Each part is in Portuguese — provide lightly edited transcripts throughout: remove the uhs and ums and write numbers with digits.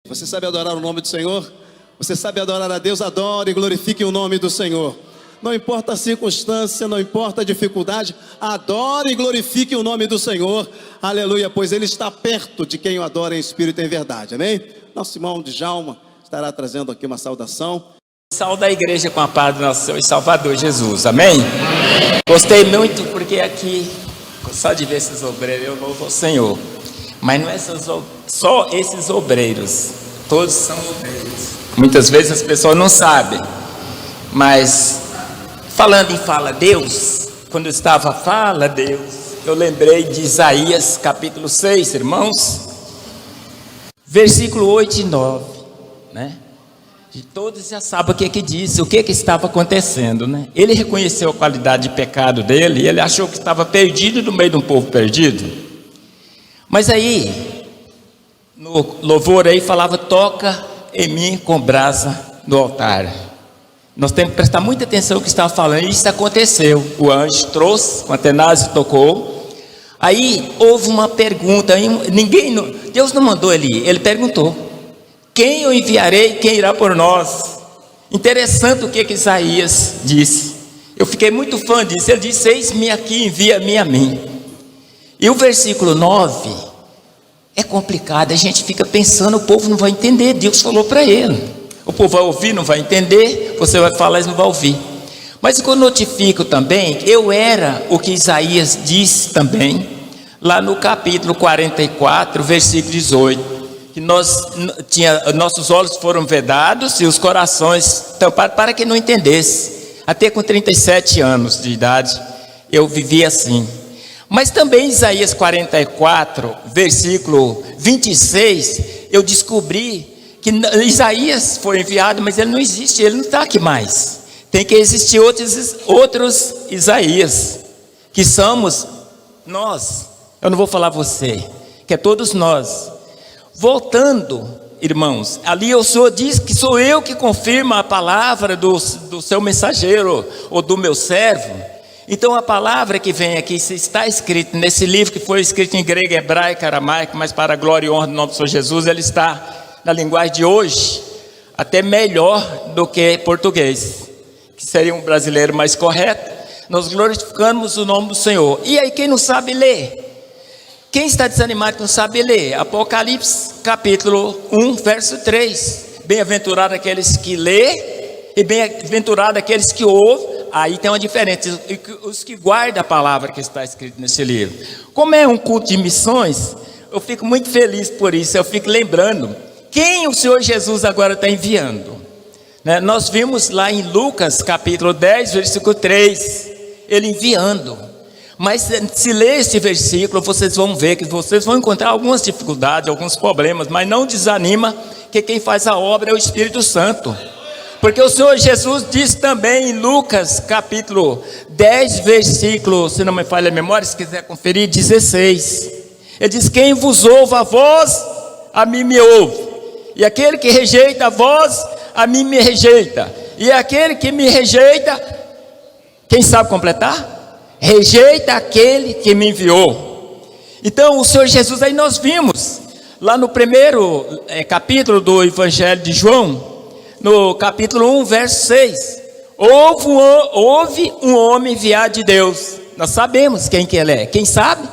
Você sabe adorar o nome do Senhor? Você sabe adorar a Deus? Adore e glorifique o nome do Senhor. Não importa a circunstância, não importa a dificuldade, adore e glorifique o nome do Senhor. Aleluia, pois Ele está perto de quem o adora em espírito e em verdade, amém? Nosso irmão Djalma estará trazendo aqui uma saudação. Saúde a igreja com a paz do nosso Senhor e Salvador Jesus, amém? Gostei muito porque aqui, só de ver esses obreiros, eu louvo ao Senhor. Mas não é só esses obreiros, todos são obreiros. Muitas vezes as pessoas não sabem, mas falando em fala Deus, quando eu estava fala Deus, eu lembrei de Isaías capítulo 6, irmãos, versículo 8 e 9, né? E todos já sabem o que diz, o que estava acontecendo, né? Ele reconheceu a qualidade de pecado dele e ele achou que estava perdido no meio de um povo perdido. Mas aí, no louvor aí falava, toca em mim com brasa no altar. Nós temos que prestar muita atenção no que estava falando, e isso aconteceu. O anjo trouxe, o Atenásio tocou. Aí houve uma pergunta, Deus não mandou ele perguntou: quem eu enviarei, quem irá por nós? Interessante o que Isaías disse. Eu fiquei muito fã disso. Ele disse: eis-me aqui, envia-me a mim. E o versículo 9 é complicado, a gente fica pensando, o povo não vai entender, Deus falou para ele. O povo vai ouvir, não vai entender, você vai falar e não vai ouvir. Mas eu notifico também, eu era o que Isaías disse também, lá no capítulo 44, versículo 18, que nossos olhos foram vedados e os corações tampados para que não entendesse. Até com 37 anos de idade, eu vivi assim. Mas também Isaías 44, versículo 26, eu descobri que Isaías foi enviado, mas ele não existe, ele não está aqui mais. Tem que existir outros Isaías, que somos nós. Eu não vou falar você, que é todos nós. Voltando, irmãos, ali o Senhor diz que sou eu que confirmo a palavra do seu mensageiro ou do meu servo. Então a palavra que vem aqui está escrita nesse livro que foi escrito em grego, hebraico, aramaico, mas para a glória e honra do nome do Senhor Jesus, ele está na linguagem de hoje, até melhor do que português, que seria um brasileiro mais correto. Nós glorificamos o nome do Senhor. E aí quem não sabe ler? Quem está desanimado que não sabe ler? Apocalipse capítulo 1, verso 3. Bem-aventurado aqueles que lê e bem-aventurado aqueles que ouvem. Aí tem uma diferença, os que guardam a palavra que está escrita nesse livro. Como é um culto de missões, eu fico muito feliz por isso, eu fico lembrando quem o Senhor Jesus agora está enviando, né? Nós vimos lá em Lucas capítulo 10, versículo 3, ele enviando. Mas se ler esse versículo, vocês vão ver que vocês vão encontrar algumas dificuldades, alguns problemas, mas não desanima, que quem faz a obra é o Espírito Santo. Porque o Senhor Jesus diz também em Lucas capítulo 10, versículo, se não me falha a memória, se quiser conferir, 16. Ele diz: quem vos ouve a vós, a mim me ouve. E aquele que rejeita a vós, a mim me rejeita. E aquele que me rejeita, quem sabe completar? Rejeita aquele que me enviou. Então o Senhor Jesus, aí nós vimos, lá no primeiro capítulo do Evangelho de João, no capítulo 1, verso 6, houve um homem enviado de Deus. Nós sabemos quem que ele é. Quem sabe?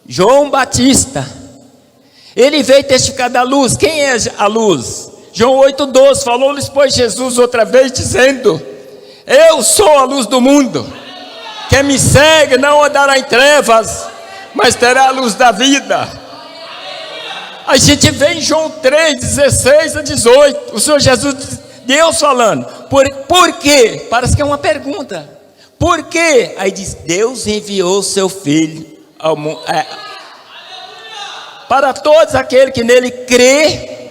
João Batista. Ele veio testificar da luz. Quem é a luz? João 8,12, falou-lhes pois Jesus outra vez, dizendo: eu sou a luz do mundo. Quem me segue não andará em trevas, mas terá a luz da vida. A gente vê em João 3, 16 a 18, o Senhor Jesus, Deus falando, por quê? Parece que é uma pergunta, por quê? Aí diz, Deus enviou o seu Filho ao mundo, para todos aqueles que nele crê,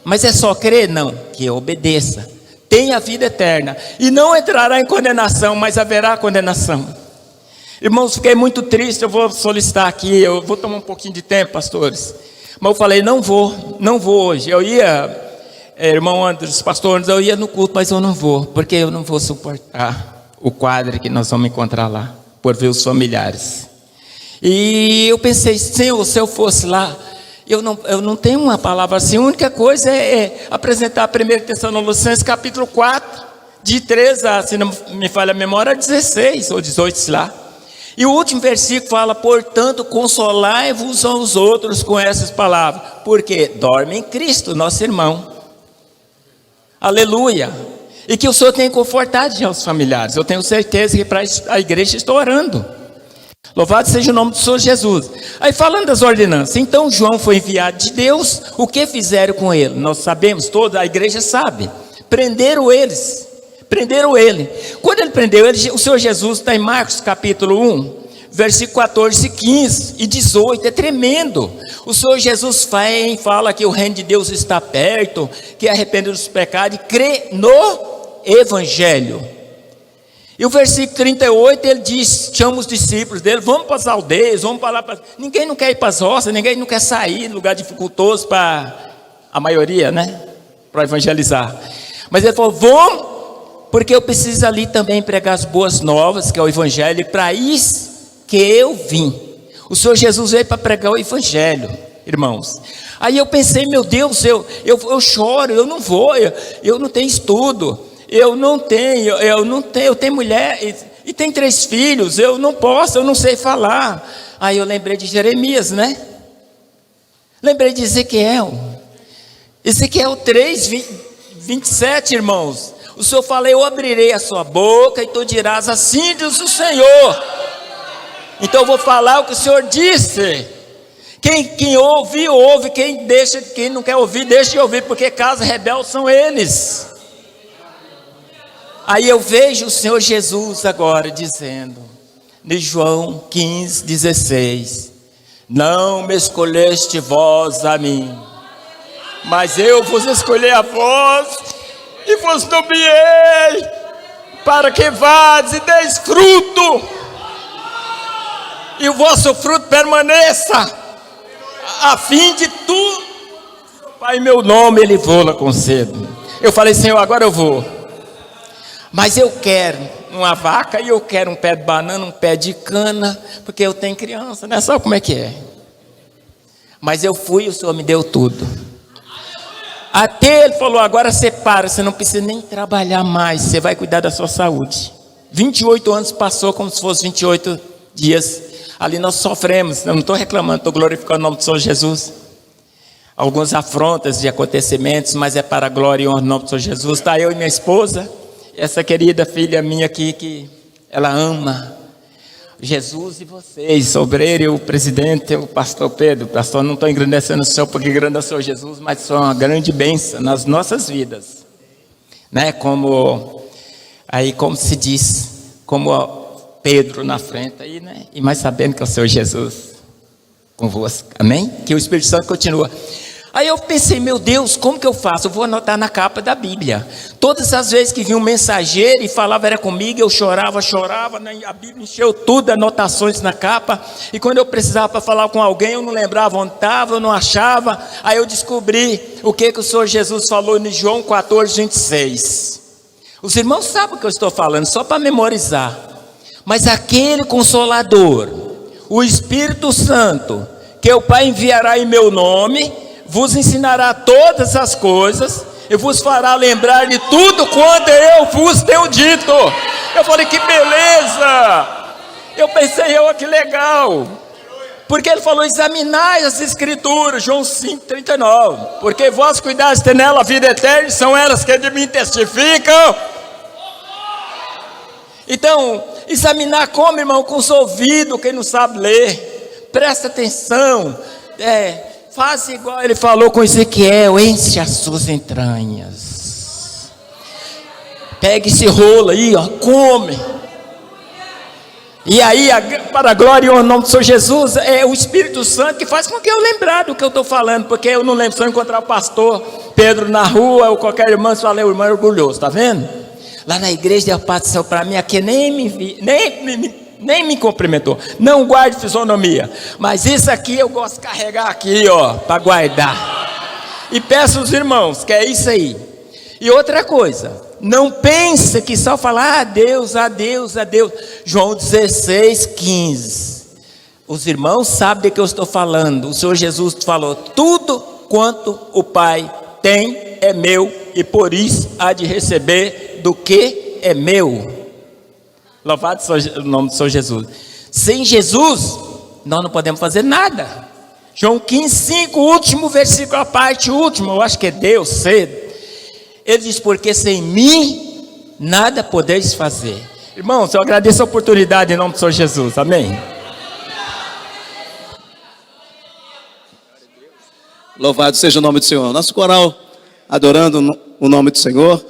mas é só crer? Não, que obedeça, tem a vida eterna, e não entrará em condenação, mas haverá condenação. Irmãos, fiquei muito triste, eu vou solicitar aqui, eu vou tomar um pouquinho de tempo, pastores. Mas eu falei, não vou hoje. Eu ia, irmão Andres, pastor Andres, eu ia no culto, mas eu não vou, porque eu não vou suportar o quadro que nós vamos encontrar lá, por ver os familiares. E eu pensei, Senhor, se eu fosse lá, Eu não tenho uma palavra assim. A única coisa é apresentar 1 Tessalonicenses capítulo 4, de 13 a, se não me falha a memória, 16 ou 18, sei lá. E o último versículo fala: portanto, consolai-vos uns aos outros com essas palavras, porque dorme em Cristo, nosso irmão. Aleluia. E que o Senhor tenha confortado já os familiares. Eu tenho certeza que para a igreja estou orando. Louvado seja o nome do Senhor Jesus. Aí falando das ordenanças, então João foi enviado de Deus. O que fizeram com ele? Nós sabemos, toda a igreja sabe. Prenderam ele. Quando ele prendeu ele, o Senhor Jesus está em Marcos capítulo 1, versículo 14, 15 e 18, é tremendo. O Senhor Jesus fala que o reino de Deus está perto, que arrepende dos pecados e crê no Evangelho. E o versículo 38, ele diz, chama os discípulos dele: vamos para as aldeias, vamos para lá. Ninguém não quer ir para as roças, ninguém não quer sair de lugar dificultoso para a maioria, né? Para evangelizar. Mas ele falou: vamos, porque eu preciso ali também pregar as boas novas, que é o Evangelho, e para isso que eu vim. O Senhor Jesus veio para pregar o Evangelho, irmãos. Aí eu pensei: meu Deus, eu choro, eu não vou, eu não tenho estudo. Eu tenho mulher e tenho 3 filhos, eu não posso, eu não sei falar. Aí eu lembrei de Jeremias, né? Lembrei de Ezequiel 3, 27, irmãos. O Senhor fala: eu abrirei a sua boca e tu dirás, assim diz o Senhor. Então eu vou falar o que o Senhor disse. Quem ouve, ouve. Quem não quer ouvir, deixa de ouvir, porque casa rebelde são eles. Aí eu vejo o Senhor Jesus agora dizendo, em João 15, 16: não me escolheste vós a mim, mas eu vos escolhi a vós e vos nomeei para que vades e deis fruto, e o vosso fruto permaneça, a fim de tu, Pai, meu nome ele voa concedo. Eu falei: Senhor, agora eu vou. Mas eu quero uma vaca e eu quero um pé de banana, um pé de cana, porque eu tenho criança, né? Sabe como é que é? Mas eu fui e o Senhor me deu tudo. Até ele falou: agora você para, você não precisa nem trabalhar mais, você vai cuidar da sua saúde. 28 anos passou como se fosse 28 dias. Ali nós sofremos, eu não estou reclamando, estou glorificando o nome do Senhor Jesus. Algumas afrontas de acontecimentos, mas é para a glória e honra do nome do Senhor Jesus. Está eu e minha esposa, essa querida filha minha aqui, que ela ama Jesus e vocês, obreiro e o presidente, o pastor Pedro. Pastor, não estou engrandecendo o Senhor porque engrandeceu o Jesus, mas são uma grande bênção nas nossas vidas, né? Como se diz, como Pedro na frente aí, né? E mais sabendo que é o Senhor Jesus convosco, amém? Que o Espírito Santo continua. Aí eu pensei: meu Deus, como que eu faço? Eu vou anotar na capa da Bíblia. Todas as vezes que vinha um mensageiro e falava era comigo, eu chorava, né? A Bíblia encheu tudo, anotações na capa. E quando eu precisava para falar com alguém, eu não lembrava onde estava, eu não achava. Aí eu descobri o que o Senhor Jesus falou em João 14, 26. Os irmãos sabem o que eu estou falando, só para memorizar. Mas aquele Consolador, o Espírito Santo, que o Pai enviará em meu nome, vos ensinará todas as coisas e vos fará lembrar de tudo quanto eu vos tenho dito. Eu falei: que beleza! Eu pensei: que legal! Porque ele falou: examinai as escrituras, João 5,39, porque vós cuidaste de ter nela a vida eterna, e são elas que de mim testificam. Então, examinar como, irmão? Com os ouvidos, quem não sabe ler, presta atenção, faz igual ele falou com Ezequiel: enche as suas entranhas. Pega esse rolo aí, come. E aí, para a glória e o nome do Senhor Jesus, é o Espírito Santo que faz com que eu lembre do que eu estou falando, porque eu não lembro. Se eu encontrar o pastor Pedro na rua ou qualquer irmã, se falar: o irmão é orgulhoso, está vendo? Lá na igreja deu paz do céu para mim, aqui nem me cumprimentou. Não guarde fisionomia, mas isso aqui eu gosto de carregar aqui, para guardar. E peço aos irmãos que é isso aí. E outra coisa, não pense que só falar a Deus, a Deus, a Deus. João 16, 15. Os irmãos sabem de que eu estou falando. O Senhor Jesus falou: tudo quanto o Pai tem é meu, e por isso há de receber do que é meu. Louvado seja o nome do Senhor Jesus. Sem Jesus, nós não podemos fazer nada. João 15:5, último versículo, a parte última, eu acho que é Deus, cedo. Ele diz: porque sem mim, nada podeis fazer. Irmãos, eu agradeço a oportunidade em nome do Senhor Jesus, amém? Louvado seja o nome do Senhor. Nosso coral adorando o nome do Senhor.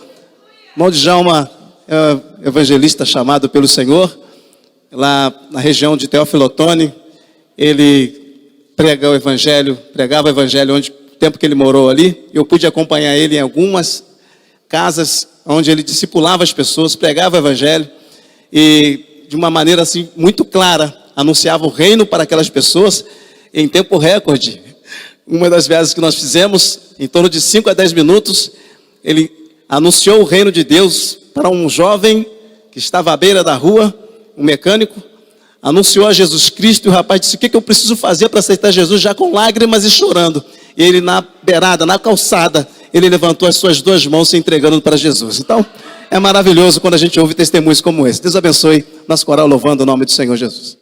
Irmão Djalma é evangelista chamado pelo Senhor, lá na região de Teófilo Otoni. Ele pregava o evangelho onde o tempo que ele morou ali. Eu pude acompanhar ele em algumas casas onde ele discipulava as pessoas, pregava o evangelho e de uma maneira assim muito clara anunciava o reino para aquelas pessoas em tempo recorde. Uma das viagens que nós fizemos, em torno de 5 a 10 minutos, ele anunciou o reino de Deus para um jovem que estava à beira da rua, um mecânico, anunciou a Jesus Cristo, e o rapaz disse: o que eu preciso fazer para aceitar Jesus? Já com lágrimas e chorando. E ele na beirada, na calçada, ele levantou as suas 2 mãos se entregando para Jesus. Então, é maravilhoso quando a gente ouve testemunhos como esse. Deus abençoe nosso coral louvando o nome do Senhor Jesus.